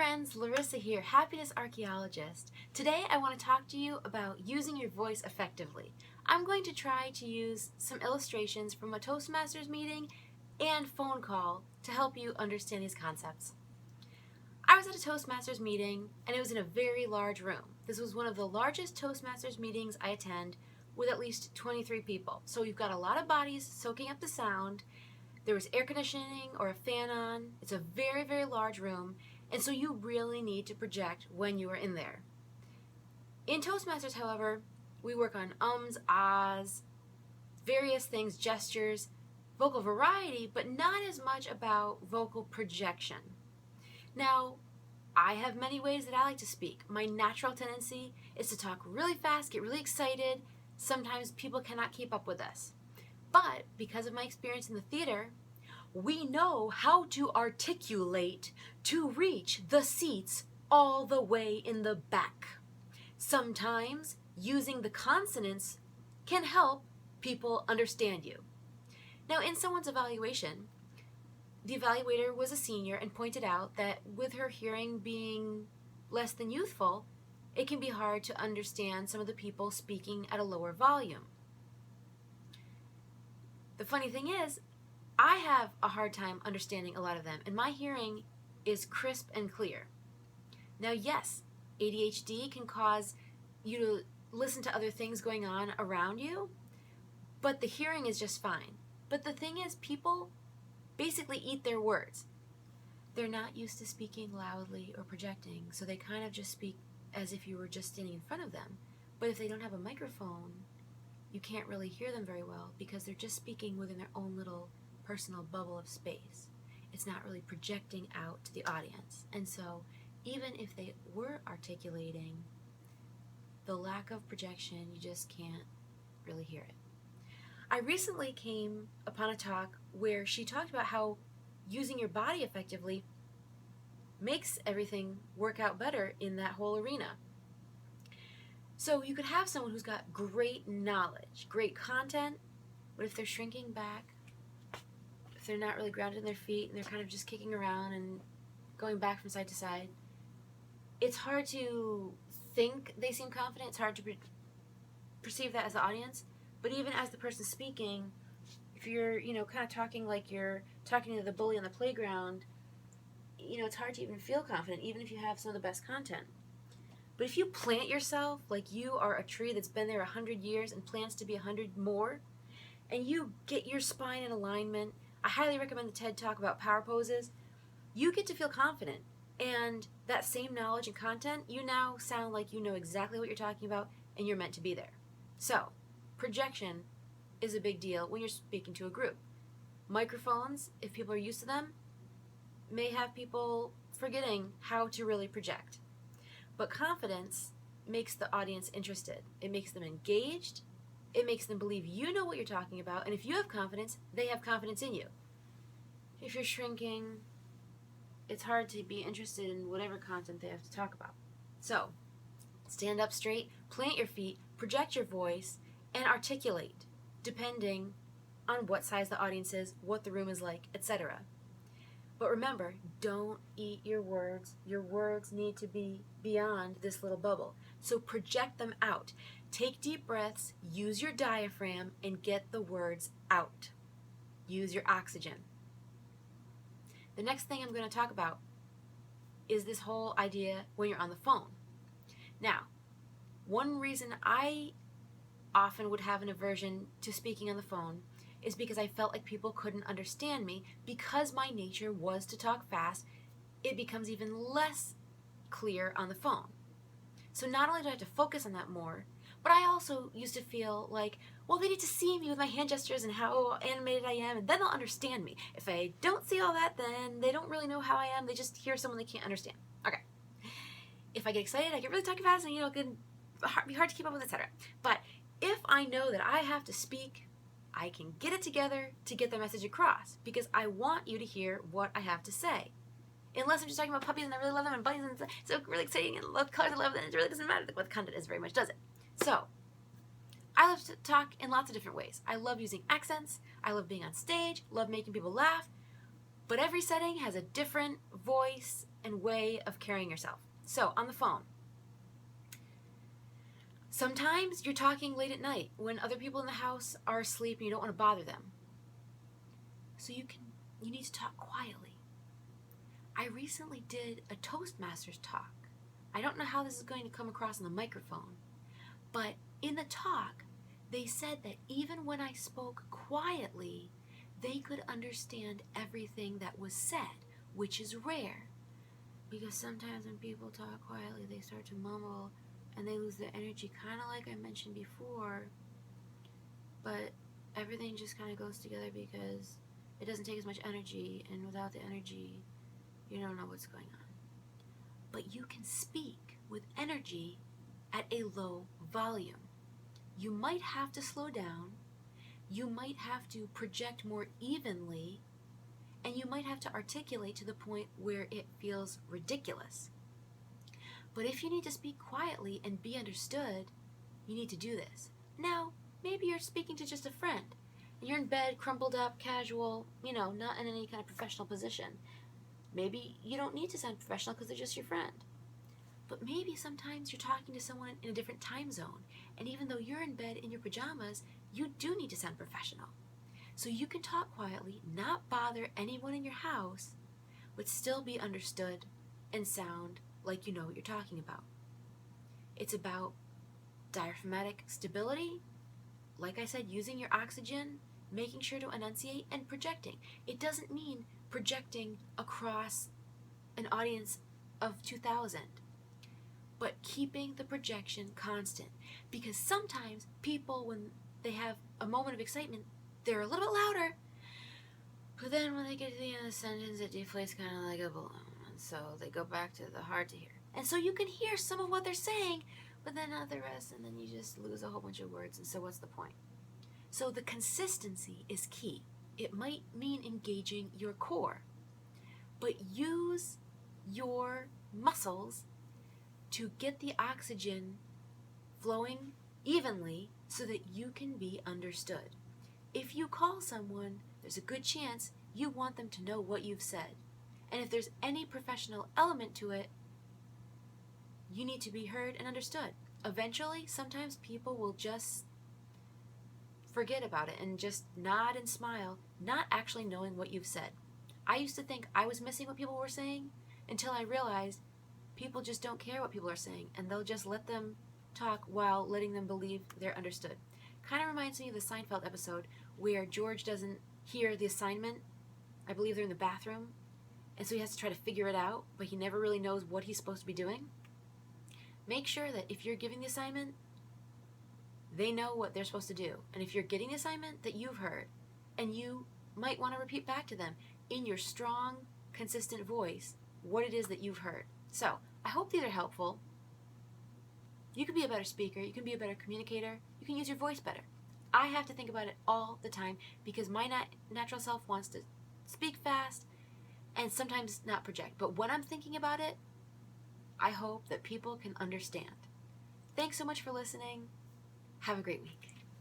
friends, Larysa here, Happiness Archaeologist. Today I want to talk to you about using your voice effectively. I'm going to try to use some illustrations from a Toastmasters meeting and phone call to help you understand these concepts. I was at a Toastmasters meeting and it was in a very large room. This was one of the largest Toastmasters meetings I attend with at least 23 people. So you've got a lot of bodies soaking up the sound. There was air conditioning or a fan on. It's a very, very large room, and so you really need to project when you are in there. In Toastmasters, however, we work on ums, ahs, various things, gestures, vocal variety, but not as much about vocal projection. Now, I have many ways that I like to speak. My natural tendency is to talk really fast, get really excited. Sometimes people cannot keep up with us. But because of my experience in the theater, we know how to articulate to reach the seats all the way in the back. Sometimes using the consonants can help people understand you. Now, in someone's evaluation, the evaluator was a senior and pointed out that with her hearing being less than youthful, it can be hard to understand some of the people speaking at a lower volume. The funny thing is, I have a hard time understanding a lot of them, and my hearing is crisp and clear. Now, yes, ADHD can cause you to listen to other things going on around you, but the hearing is just fine. But the thing is, people basically eat their words. They're not used to speaking loudly or projecting, so they kind of just speak as if you were just standing in front of them. But if they don't have a microphone, you can't really hear them very well because they're just speaking within their own little personal bubble of space. It's not really projecting out to the audience. And so even if they were articulating, the lack of projection, you just can't really hear it. I recently came upon a talk where she talked about how using your body effectively makes everything work out better in that whole arena. So you could have someone who's got great knowledge, great content, but if they're shrinking back, if they're not really grounded in their feet and they're kind of just kicking around and going back from side to side, it's hard to think they seem confident. It's hard to perceive that as the audience. But even as the person speaking, if you're, kind of talking like you're talking to the bully on the playground, it's hard to even feel confident, even if you have some of the best content. But if you plant yourself like you are a tree that's been there 100 years and plans to be 100 more, and you get your spine in alignment, I highly recommend the TED Talk about power poses. You get to feel confident. And that same knowledge and content, you now sound like you know exactly what you're talking about and you're meant to be there. So, projection is a big deal when you're speaking to a group. Microphones, if people are used to them, may have people forgetting how to really project. But confidence makes the audience interested. It makes them engaged. It makes them believe you know what you're talking about. And if you have confidence, they have confidence in you. If you're shrinking, it's hard to be interested in whatever content they have to talk about. So, stand up straight, plant your feet, project your voice, and articulate, depending on what size the audience is, what the room is like, etc. But remember, don't eat your words. Your words need to be beyond this little bubble. So project them out. Take deep breaths, use your diaphragm, and get the words out. Use your oxygen. The next thing I'm going to talk about is this whole idea when you're on the phone. Now, one reason I often would have an aversion to speaking on the phone is because I felt like people couldn't understand me. Because my nature was to talk fast, it becomes even less clear on the phone. So not only do I have to focus on that more, but I also used to feel like, well, they need to see me with my hand gestures and how animated I am, and then they'll understand me. If I don't see all that, then they don't really know how I am. They just hear someone they can't understand. Okay. If I get excited, I get really talking fast, and it can be hard to keep up with, etc. But if I know that I have to speak, I can get it together to get the message across, because I want you to hear what I have to say. Unless I'm just talking about puppies and I really love them and bunnies and it's so really exciting and love colors I love them, and it really doesn't matter what the content is very much, does it? So, I love to talk in lots of different ways. I love using accents, I love being on stage, love making people laugh, but every setting has a different voice and way of carrying yourself. So, on the phone, sometimes you're talking late at night when other people in the house are asleep and you don't want to bother them. So you need to talk quietly. I recently did a Toastmasters talk. I don't know how this is going to come across on the microphone, but in the talk, they said that even when I spoke quietly, they could understand everything that was said, which is rare. Because sometimes when people talk quietly, they start to mumble and they lose their energy, kind of like I mentioned before. But everything just kind of goes together because it doesn't take as much energy, and without the energy, you don't know what's going on. But you can speak with energy at a low volume. You might have to slow down, you might have to project more evenly, and you might have to articulate to the point where it feels ridiculous. But if you need to speak quietly and be understood, you need to do this. Now, maybe you're speaking to just a friend, and you're in bed, crumpled up, casual, not in any kind of professional position. Maybe you don't need to sound professional because they're just your friend. But maybe sometimes you're talking to someone in a different time zone, and even though you're in bed in your pajamas, you do need to sound professional. So you can talk quietly, not bother anyone in your house, but still be understood and sound like you know what you're talking about. It's about diaphragmatic stability, like I said, using your oxygen, making sure to enunciate, and projecting. It doesn't mean projecting across an audience of 2,000, but keeping the projection constant. Because sometimes people, when they have a moment of excitement, they're a little bit louder, but then when they get to the end of the sentence, it deflates kind of like a balloon, and so they go back to the hard to hear. And so you can hear some of what they're saying, but then not the rest, and then you just lose a whole bunch of words, and so what's the point? So the consistency is key. It might mean engaging your core, but use your muscles to get the oxygen flowing evenly so that you can be understood. If you call someone, there's a good chance you want them to know what you've said. And if there's any professional element to it, you need to be heard and understood. Eventually, sometimes people will just forget about it and just nod and smile, not actually knowing what you've said. I used to think I was missing what people were saying until I realized people just don't care what people are saying, and they'll just let them talk while letting them believe they're understood. Kind of reminds me of the Seinfeld episode where George doesn't hear the assignment. I believe they're in the bathroom, and so he has to try to figure it out, but he never really knows what he's supposed to be doing. Make sure that if you're giving the assignment, they know what they're supposed to do. And if you're getting the assignment, that you've heard, and you might want to repeat back to them in your strong, consistent voice what it is that you've heard. So, I hope these are helpful. You can be a better speaker, you can be a better communicator, you can use your voice better. I have to think about it all the time because my natural self wants to speak fast and sometimes not project. But when I'm thinking about it, I hope that people can understand. Thanks so much for listening. Have a great week.